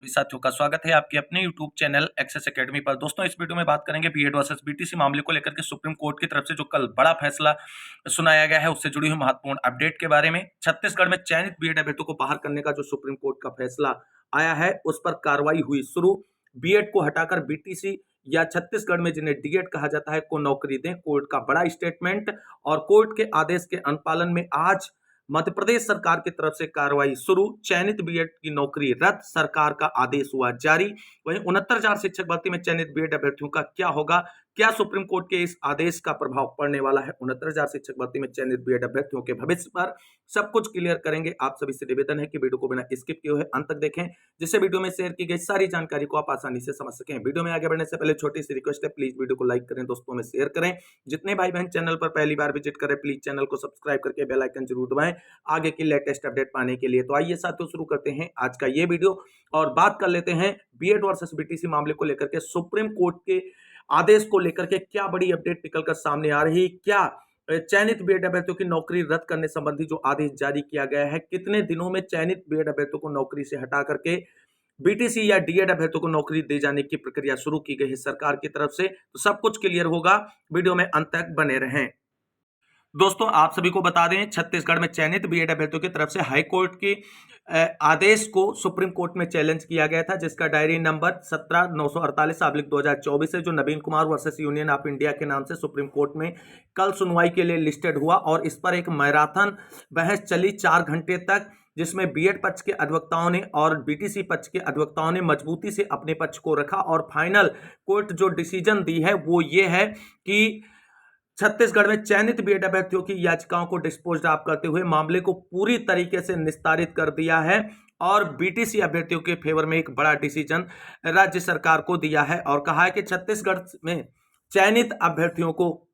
साथियों का स्वागत है आपके अपने YouTube चैनल एक्सेस एकेडमी पर। दोस्तों, इस वीडियो में बात करेंगे बीएड वर्सेस बीटीसी मामले को लेकर के सुप्रीम कोर्ट की तरफ से जो कल बड़ा फैसला सुनाया गया है उससे जुड़ी हुई महत्वपूर्ण अपडेट के बारे में। छत्तीसगढ़ में चयनित बीएड अभ्यर्थियों को बाहर करने का जो सुप्रीम कोर्ट का फैसला आया है उस पर कार्रवाई हुई शुरू। बीएड को हटाकर बीटीसी या छत्तीसगढ़ में जिन्हें डीएड कहा जाता है को नौकरी दें, कोर्ट का बड़ा स्टेटमेंट। और कोर्ट के आदेश के अनुपालन में आज मध्य प्रदेश सरकार की तरफ से कार्रवाई शुरू। चयनित बीएड की नौकरी रद्द, सरकार का आदेश हुआ जारी। वहीं 69,000 शिक्षक भर्ती में चयनित बीएड अभ्यर्थियों का क्या होगा, क्या सुप्रीम कोर्ट के इस आदेश का प्रभाव पड़ने वाला है 69,000 शिक्षक भर्ती में चयनित बीएड अभ्यर्थियों के भविष्य पर, सब कुछ क्लियर करेंगे। आप सभी से निवेदन है कि वीडियो को बिना स्किप किए हुए अंत तक देखें, जिससे वीडियो में शेयर की गई सारी जानकारी को आप आसानी से समझ सकें। वीडियो में आगे बढ़ने से पहले छोटी सी रिक्वेस्ट है, प्लीज वीडियो को लाइक करें, दोस्तों में शेयर करें। जितने भाई बहन चैनल पर पहली बार विजिट करें, प्लीज चैनल को सब्सक्राइब करके बेल आइकन जरूर दबाएं आगे की लेटेस्ट अपडेट पाने के लिए। तो आइए साथियों, शुरू करते हैं आज का ये वीडियो और बात कर लेते हैं बीएड वर्सेस बीटीसी मामले को लेकर के सुप्रीम कोर्ट के आदेश को लेकर के क्या बड़ी अपडेट निकलकर सामने आ रही। क्या चयनित बीएड अभ्यर्थियों की नौकरी रद्द करने संबंधी जो आदेश जारी किया गया है, कितने दिनों में चयनित बीएड अभ्यर्थियों को नौकरी से हटा करके बीटीसी या डीएड अभ्यर्थियों को नौकरी दे जाने की प्रक्रिया शुरू की गई है सरकार की तरफ से, तो सब कुछ क्लियर होगा। वीडियो में अंत तक बने रहें। दोस्तों, आप सभी को बता दें, छत्तीसगढ़ में चयनित बीएड अभ्यर्थियों की तरफ से हाई कोर्ट के आदेश को सुप्रीम कोर्ट में चैलेंज किया गया था, जिसका डायरी नंबर 17/948/2024 है, जो Naveen Kumar versus Union of India के नाम से सुप्रीम कोर्ट में कल सुनवाई के लिए लिस्टेड हुआ। और इस पर एक मैराथन बहस चली 4 घंटे तक, जिसमें बीएड पक्ष के अधिवक्ताओं ने और बीटीसी पक्ष के अधिवक्ताओं ने मजबूती से अपने पक्ष को रखा। और फाइनल कोर्ट जो डिसीजन दी है वो ये है कि छत्तीसगढ़ में चयनित बीएड अभ्यर्थियों की याचिकाओं को डिस्पोज ऑफ करते हुए मामले को पूरी तरीके से निस्तारित कर दिया है और बीटीसी अभ्यर्थियों के फेवर में एक बड़ा डिसीजन राज्य सरकार को दिया है और कहा है कि छत्तीसगढ़ में चयनित अभ्यर्थियों को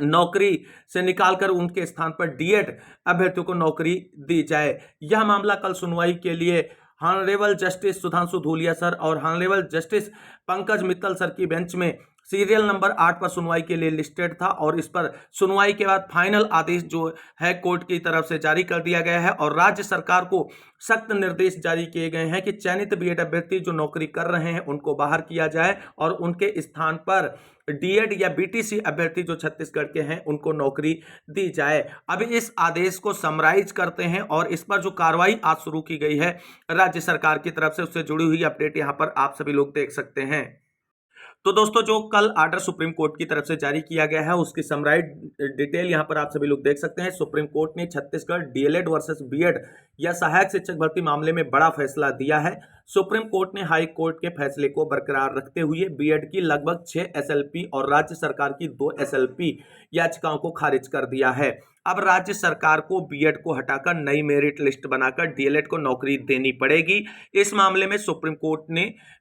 नौकरी से निकालकर उनके स्थान पर डीएड अभ्यर्थियों को नौकरी दी जाए। यह मामला कल सुनवाई के लिए honourable justice Sudhanshu Dhulia sir और honourable justice Pankaj Mittal sir की बेंच में सीरियल नंबर 8 पर सुनवाई के लिए लिस्टेड था। और इस पर सुनवाई के बाद फाइनल आदेश जो है कोर्ट की तरफ से जारी कर दिया गया है और राज्य सरकार को सख्त निर्देश जारी किए गए हैं कि चयनित बीएड अभ्यर्थी जो नौकरी कर रहे हैं उनको बाहर किया जाए और उनके स्थान पर डीएड या बीटीसी अभ्यर्थी जो छत्तीसगढ़ के हैं उनको नौकरी दी जाए। अब इस आदेश को समराइज करते हैं और इस पर जो कार्रवाई आज शुरू की गई है राज्य सरकार की तरफ से, उससे जुड़ी हुई अपडेट यहां पर आप सभी लोग देख सकते हैं। तो दोस्तों, जो कल आर्डर सुप्रीम कोर्ट की तरफ से जारी किया गया है उसकी समराइज डिटेल यहां पर आप सभी लोग देख सकते हैं। सुप्रीम कोर्ट ने छत्तीसगढ़ डीएलएड वर्सेस बीएड या सहायक शिक्षक भर्ती मामले में बड़ा फैसला दिया है। सुप्रीम कोर्ट ने हाई कोर्ट के फैसले को बरकरार रखते हुए बीएड की लगभग 6 एसएलपी और राज्य सरकार की 2 एसएलपी याचिकाओं को खारिज कर दिया है। अब राज्य सरकार को बीएड को हटाकर नई मेरिट लिस्ट बनाकर डीएलएड को नौकरी देनी पड़ेगी। इस मामले में सुप्रीम कोर्ट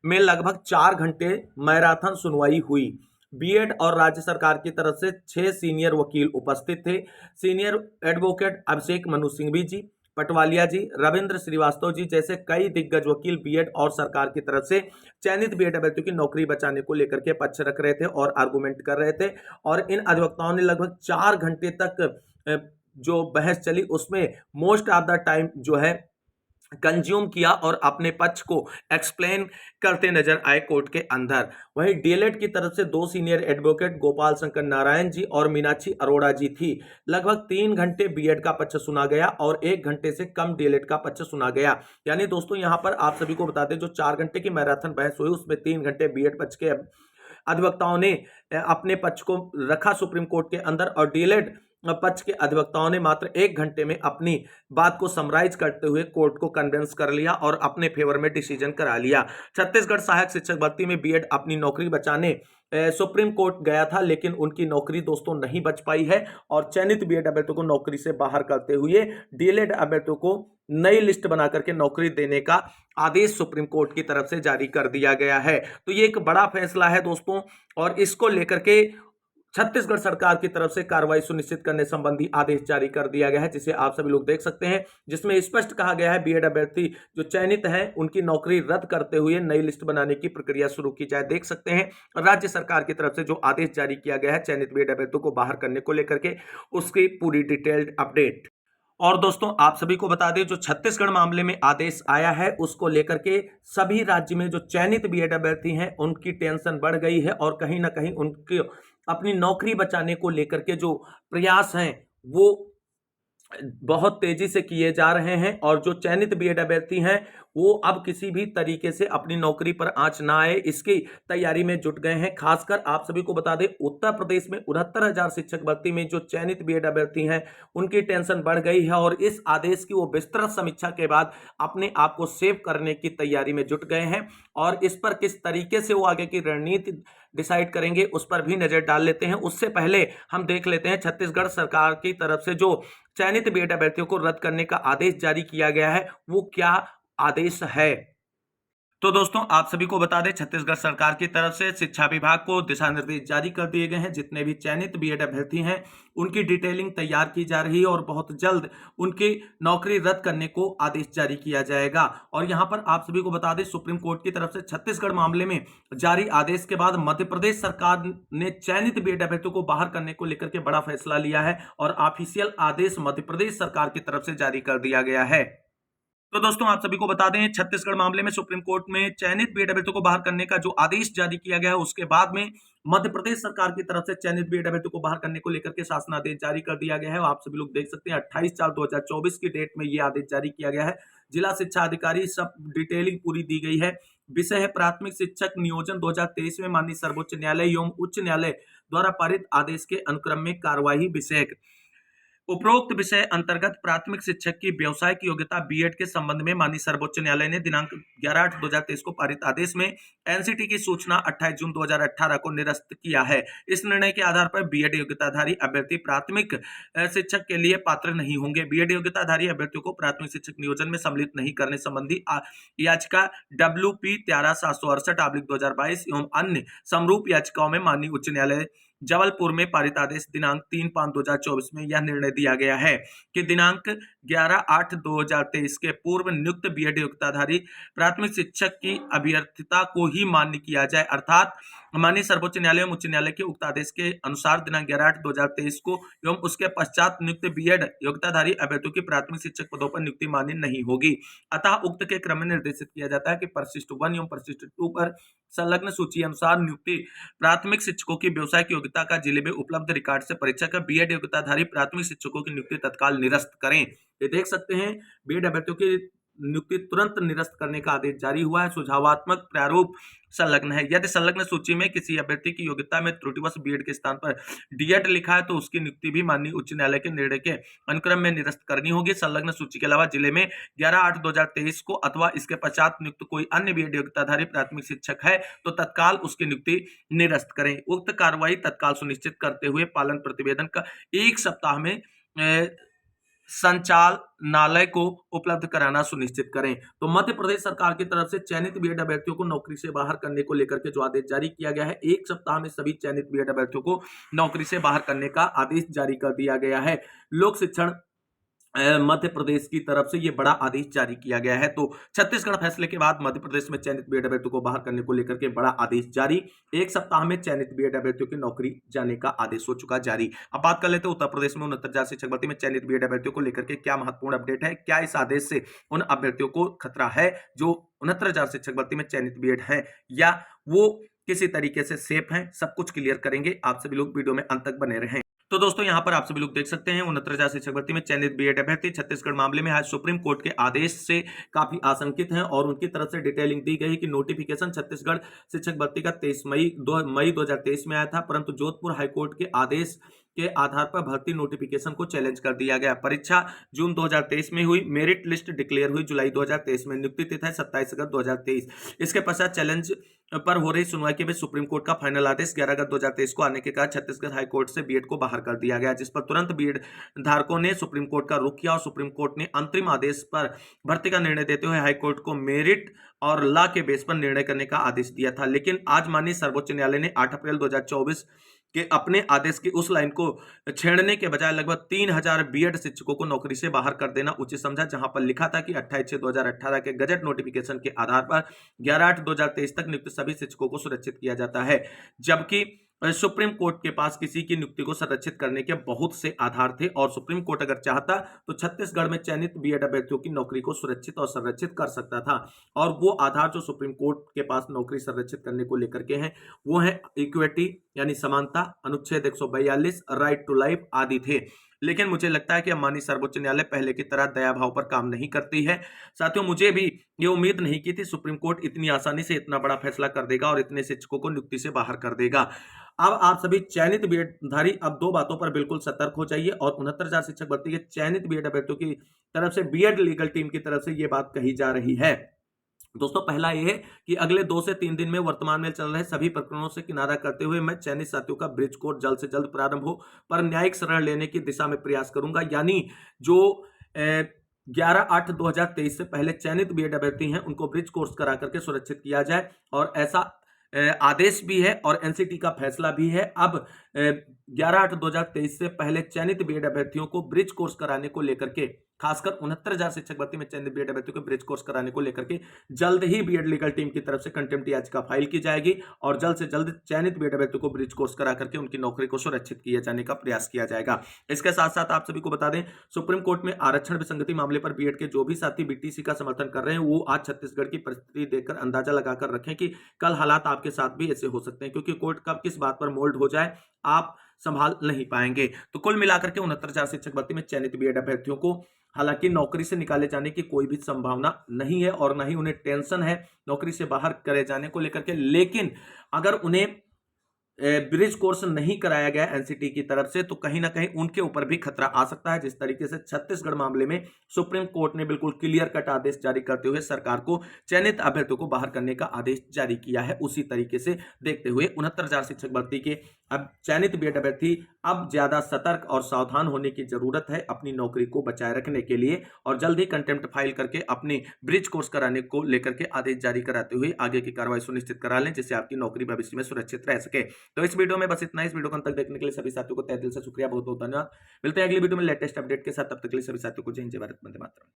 में लगभग 4 घंटे मैराथन सुनवाई हुई। बीएड और राज्य सरकार की तरफ से 6 सीनियर वकील उपस्थित थे। सीनियर एडवोकेट अभिषेक मनु सिंघवी जी, पटवालिया जी, रविंद्र श्रीवास्तव जी जैसे कई दिग्गज वकील बीएड और सरकार की तरफ से चयनित बीएड अभ्यर्थियों की नौकरी बचाने को लेकर के पक्ष रख रहे थे और आर्गुमेंट कर रहे थे। और इन अधिवक्ताओं ने लगभग 4 घंटे तक जो बहस चली उसमें मोस्ट ऑफ द टाइम जो है कंज्यूम किया और अपने पक्ष को एक्सप्लेन करते नजर आए कोर्ट के अंदर। वहीं डीएलएड की तरफ से 2 सीनियर एडवोकेट गोपाल शंकर नारायण जी और मीनाक्षी अरोड़ा जी थी। लगभग 3 घंटे बीएड का पक्ष सुना गया और 1 घंटे से कम डीएलएड का पक्ष सुना गया। यानी दोस्तों, यहां पर आप सभी को बता दें, जो 4 घंटे की मैराथन बहस हुई उसमें 3 घंटे बीएड पक्ष के अधिवक्ताओं ने अपने पक्ष को रखा सुप्रीम कोर्ट के अंदर और डीएलएड पक्ष के अधिवक्ताओं ने मात्र 1 घंटे में अपनी बात को समराइज करते हुए कोर्ट को कन्विंस कर लिया और अपने फेवर में डिसीजन करा लिया। छत्तीसगढ़ सहायक शिक्षक भर्ती में बीएड अपनी नौकरी बचाने सुप्रीम कोर्ट गया था, लेकिन उनकी नौकरी दोस्तों नहीं बच पाई है और चयनित बीएड अभ्यर्थियों को नौकरी से बाहर करते हुए डीएलएड अभ्यर्थियों को नई लिस्ट बनाकर के नौकरी देने का आदेश सुप्रीम कोर्ट की तरफ से जारी कर दिया गया है। तो ये एक बड़ा फैसला है दोस्तों और इसको लेकर के छत्तीसगढ़ सरकार की तरफ से कार्रवाई सुनिश्चित करने संबंधी आदेश जारी कर दिया गया है, जिसे आप सभी लोग देख सकते हैं, जिसमें स्पष्ट कहा गया है बीएड अभ्यर्थी जो चयनित हैं उनकी नौकरी रद्द करते हुए नई लिस्ट बनाने की प्रक्रिया शुरू की जाए। देख सकते हैं राज्य सरकार की तरफ से जो आदेश जारी किया गया है चयनित बीएड अभ्यर्थियों को बाहर करने को लेकर के, उसकी पूरी डिटेल्ड अपडेट। और दोस्तों आप सभी को बता दें, जो छत्तीसगढ़ मामले में आदेश आया है उसको लेकर के सभी राज्य में जो चयनित बीएड अभ्यर्थी हैं उनकी टेंशन बढ़ गई है और कहीं ना कहीं उनके अपनी नौकरी बचाने को लेकर के जो प्रयास हैं वो बहुत तेजी से किए जा रहे हैं। और जो चयनित बीएड अभ्यर्थी हैं वो अब किसी भी तरीके से अपनी नौकरी पर आंच ना आए इसकी तैयारी में जुट गए हैं। खासकर आप सभी को बता दें, उत्तर प्रदेश में 69,000 शिक्षक भर्ती में जो चयनित बीएड अभ्यर्थी हैं उनकी टेंशन बढ़ गई है और इस आदेश की वो विस्तृत समीक्षा के बाद अपने आप को सेव करने की तैयारी में जुट गए हैं। और इस पर किस तरीके से वो आगे की रणनीति डिसाइड करेंगे उस पर भी नजर डाल लेते हैं। उससे पहले हम देख लेते हैं छत्तीसगढ़ सरकार की तरफ से जो चयनित बीएड अभ्यर्थियों को रद्द करने का आदेश जारी किया गया है वो क्या आदेश है। तो दोस्तों आप सभी को बता दें, छत्तीसगढ़ सरकार की तरफ से शिक्षा विभाग को दिशा निर्देश जारी कर दिए गए हैं। जितने भी चयनित बीएड अभ्यर्थी हैं उनकी डिटेलिंग तैयार की जा रही है और बहुत जल्द उनकी नौकरी रद्द करने को आदेश जारी किया जाएगा। और यहां पर आप सभी को बता दें, सुप्रीम कोर्ट की तरफ से छत्तीसगढ़ मामले में जारी आदेश के बाद मध्य प्रदेश सरकार ने चयनित बीएड अभ्यर्थियों को बाहर करने को लेकर के बड़ा फैसला लिया है और ऑफिशियल आदेश मध्य प्रदेश सरकार की तरफ से जारी कर दिया गया है। तो दोस्तों आप सभी को बता दें, छत्तीसगढ़ मामले में सुप्रीम कोर्ट में चयनित बीएड अभ्यर्थियों को बाहर करने का जो आदेश जारी किया गया है उसके बाद में मध्य प्रदेश सरकार की तरफ से चयनित बीएड अभ्यर्थियों को बाहर करने को लेकर के शासनादेश जारी कर दिया गया है। आप सभी लोग देख सकते हैं 28/4/2024 की डेट में यह आदेश जारी किया गया है। जिला शिक्षा अधिकारी सब डिटेलिंग पूरी दी गई है। विषय है प्राथमिक शिक्षक नियोजन 2023 में माननीय सर्वोच्च न्यायालय एवं उच्च न्यायालय द्वारा पारित आदेश के अनुक्रम में कार्यवाही विषयक। उपरोक्त विषय अंतर्गत प्राथमिक शिक्षक की व्यावसायिक योग्यता बीएड के संबंध में माननीय सर्वोच्च न्यायालय ने दिनांक 11/8/2023 को पारित आदेश में एनसीटी की सूचना 28 जून 2018 को निरस्त किया है। इस निर्णय के आधार पर बीएड योग्यताधारी अभ्यर्थी प्राथमिक शिक्षक के लिए पात्र नहीं होंगे। बीएड योग्यताधारी अभ्यर्थियों को प्राथमिक शिक्षक नियोजन में सम्मिलित नहीं करने संबंधी याचिका WP 13/768/2022 एवं अन्य समरूप याचिकाओं में माननीय उच्च न्यायालय जबलपुर में पारित आदेश दिनांक 3/5/2024 में यह निर्णय दिया गया है कि दिनांक 11/8/2023 के पूर्व नियुक्त बीएड योग्यताधारी प्राथमिक शिक्षक की अभ्यर्थिता को ही मान्य किया जाए। अर्थात माननीय सर्वोच्च न्यायालय एवं उच्च न्यायालय के उक्त आदेश के अनुसार दिनांक 11/8/2023 को एवं उसके पश्चात नियुक्त बीएड योग्यताधारी अभ्यर्थियों की प्राथमिक शिक्षक पदों पर नियुक्ति मान्य नहीं होगी। अतः उक्त के क्रम में निर्देशित किया जाता है कि परिशिष्ट 1 एवं परिशिष्ट 2 पर संलग्न सूची अनुसार नियुक्ति प्राथमिक शिक्षकों की व्यवसायिक योग्यता का जिले में उपलब्ध रिकॉर्ड से परीक्षा कर बीएड योग्यताधारी प्राथमिक शिक्षकों की नियुक्ति तत्काल निरस्त करें। ये देख सकते हैं बीएड अभ्यर्थियों की नियुक्ति तुरंत निरस्त करने का आदेश जारी हुआ है। सुझावात्मक प्रारूप संलग्न है। यदि संलग्न सूची में किसी अभ्यर्थी की योग्यता में त्रुटिवश बीएड के स्थान पर डीएड लिखा है तो उसकी नियुक्ति भी माननीय उच्च न्यायालय के निर्णय के अनुक्रम में निरस्त करनी होगी। संलग्न सूची के अलावा जिले में 11/8/2023 को अथवा इसके पश्चात नियुक्त कोई अन्य बीएड योग्यताधारी प्राथमिक शिक्षक है तो तत्काल उसकी नियुक्ति निरस्त करें। उक्त कार्रवाई तत्काल सुनिश्चित करते हुए पालन प्रतिवेदन का 1 सप्ताह में संचालनालय को उपलब्ध कराना सुनिश्चित करें। तो मध्य प्रदेश सरकार की तरफ से चयनित बीएड अभ्यर्थियों को नौकरी से बाहर करने को लेकर के जो आदेश जारी किया गया है, 1 सप्ताह में सभी चयनित बीएड अभ्यर्थियों को नौकरी से बाहर करने का आदेश जारी कर दिया गया है। लोक शिक्षण मध्य प्रदेश की तरफ से यह बड़ा आदेश जारी किया गया है। तो छत्तीसगढ़ फैसले के बाद मध्य प्रदेश में चयनित बीएड अभ्यर्थियों को बाहर करने को लेकर के बड़ा आदेश जारी। 1 सप्ताह में चयनित बीएड अभ्यर्थियों की नौकरी जाने का आदेश हो चुका जारी। अब बात कर लेते हैं उत्तर प्रदेश में 69,000 शिक्षक भर्ती में चयनित बीएड अभ्यर्थियों को लेकर के क्या महत्वपूर्ण अपडेट है। क्या इस आदेश से उन अभ्यर्थियों को खतरा है जो 69,000 शिक्षक भर्ती में चयनित बीएड है, या वो किसी तरीके से सेफ हैं, सब कुछ क्लियर करेंगे। आप सभी लोग वीडियो में अंत तक बने रहें। तो दोस्तों यहां पर आप सभी लोग देख सकते हैं 69,000 शिक्षक भर्ती में चयनित बीएड अभ्यर्थी छत्तीसगढ़ मामले में आज सुप्रीम कोर्ट के आदेश से काफी आशंकित हैं और उनकी तरफ से डिटेलिंग दी गई कि नोटिफिकेशन छत्तीसगढ़ शिक्षक भर्ती का 23 मई 2023 में आया था, परंतु जोधपुर हाईकोर्ट के आदेश के आधार पर भर्ती नोटिफिकेशन को चैलेंज कर दिया गया। परीक्षा जून 2023 में हुई, मेरिट लिस्ट डिक्लेयर हुई जुलाई 2023 में, नियुक्ति तिथि है 27 अगस्त 2023। इसके पश्चात चैलेंज पर हो रही सुनवाई के बीच सुप्रीम कोर्ट का फाइनल आदेश 11 अगस्त 2023 को आने के बाद छत्तीसगढ़ हाईकोर्ट से बीएड को बाहर कर दिया गया, जिस पर तुरंत बीएड धारकों ने सुप्रीम कोर्ट का रुख किया और सुप्रीम कोर्ट ने अंतरिम आदेश पर भर्ती का निर्णय देते हुए हाईकोर्ट को मेरिट और लॉ के बेस पर निर्णय करने का आदेश दिया था। लेकिन आज माननीय सर्वोच्च न्यायालय ने 8 अप्रैल 2024 के अपने आदेश की उस लाइन को छेड़ने के बजाय लगभग 3,000 बीएड शिक्षकों को नौकरी से बाहर कर देना उचित समझा, जहां पर लिखा था कि 28/6/2018 के गजट नोटिफिकेशन के आधार पर 11/8/2023 तक नियुक्त सभी शिक्षकों को सुरक्षित किया जाता है, जबकि सुप्रीम कोर्ट के पास किसी की नियुक्ति को संरक्षित करने के बहुत से आधार थे और सुप्रीम कोर्ट अगर चाहता तो छत्तीसगढ़ में चयनित बीएड अभ्यर्थियों की नौकरी को सुरक्षित और संरक्षित कर सकता था। और वो आधार जो सुप्रीम कोर्ट के पास नौकरी संरक्षित करने को लेकर के हैं वो है इक्विटी यानी समानता, अनुच्छेद 142, राइट टू लाइफ आदि थे। लेकिन मुझे लगता है कि माननीय सर्वोच्च न्यायालय पहले की तरह दया भाव पर काम नहीं करती है। साथियों, मुझे भी ये उम्मीद नहीं की थी सुप्रीम कोर्ट इतनी आसानी से इतना बड़ा फैसला कर देगा और इतने शिक्षकों को नियुक्ति से बाहर कर देगा। अब आप सभी चयनित बीएडधारी अब दो बातों पर बिल्कुल सतर्क हो जाइए और 69,000 शिक्षक भर्ती के चयनित बीएड अभ्यर्थियों की तरफ से बीएड लीगल टीम की तरफ से ये बात कही जा रही है। दोस्तों, पहला ये है कि अगले 2 से 3 दिन में वर्तमान में चल रहे सभी प्रकरणों से किनारा करते हुए मैं चयनित साथियों का ब्रिज कोर्स जल्द से जल्द प्रारंभ हो पर न्यायिक शरण लेने की दिशा में प्रयास करूंगा। यानी जो 11/8/2023 से पहले चयनित बीएड अभ्यर्थी हैं उनको ब्रिज कोर्स करा करके सुरक्षित किया जाए और ऐसा आदेश भी है और एनसीटी का फैसला भी है। अब 11/8/2023 से पहले चयनित बीएड अभ्यर्थियों को ब्रिज कोर्स कराने को लेकर के, खासकर 69,000 शिक्षक भर्ती में चयनित बीएड अभ्यर्थियों को ब्रिज कोर्स कराने को लेकर के जल्द ही बीएड लीगल टीम की तरफ से कंटेम्प्ट याचिका फाइल की जाएगी और जल्द से जल्द चयनित बीएड अभ्यर्थियों को ब्रिज कोर्स करा करके उनकी नौकरी को सुरक्षित किए जाने का प्रयास किया जाएगा। इसके साथ साथ आप सभी को बता दें, सुप्रीम कोर्ट में आरक्षण विसंगति मामले पर बीएड के जो भी साथी बीटीसी का समर्थन कर रहे हैं वो आज छत्तीसगढ़ की परिस्थिति देखकर अंदाजा लगाकर रखें कि कल हालात आपके साथ भी ऐसे हो सकते हैं, क्योंकि कोर्ट कब किस बात पर मोल्ड हो जाए आप संभाल नहीं पाएंगे। तो कुल मिलाकर के 69,000 शिक्षक भर्ती में चयनित बीएड अभ्यर्थियों को हालांकि नौकरी से निकाले जाने की कोई भी संभावना नहीं है और न ही उन्हें टेंशन है नौकरी से बाहर करे जाने को लेकर के। लेकिन अगर उन्हें ब्रिज कोर्स नहीं कराया गया एनसीटी की तरफ से तो कहीं ना कहीं उनके ऊपर भी खतरा आ सकता है। जिस तरीके से छत्तीसगढ़ मामले में सुप्रीम कोर्ट ने बिल्कुल क्लियर कट आदेश जारी करते हुए सरकार को चयनित अभ्यर्थियों को बाहर करने का आदेश जारी किया है, उसी तरीके से देखते हुए 69,000 शिक्षक भर्ती के अब चयनित बीएड अभ्यर्थी अब ज्यादा सतर्क और सावधान होने की जरूरत है अपनी नौकरी को बचाए रखने के लिए और जल्द ही कंटेम्प्ट फाइल करके अपनी ब्रिज कोर्स कराने को लेकर के आदेश जारी कराते हुए आगे की कार्रवाई सुनिश्चित करा लें, जिससे आपकी नौकरी भविष्य में सुरक्षित रह सके। तो इस वीडियो में बस इतना। इस वीडियो को अंत तक देखने के लिए सभी साथियों को तहे दिल से शुक्रिया, बहुत बहुत धन्यवाद। मिलते हैं अगली वीडियो में लेटेस्ट अपडेट के साथ, तब तक के लिए सभी साथियों को जय हिंद, जय भारत, वंदे मातरम।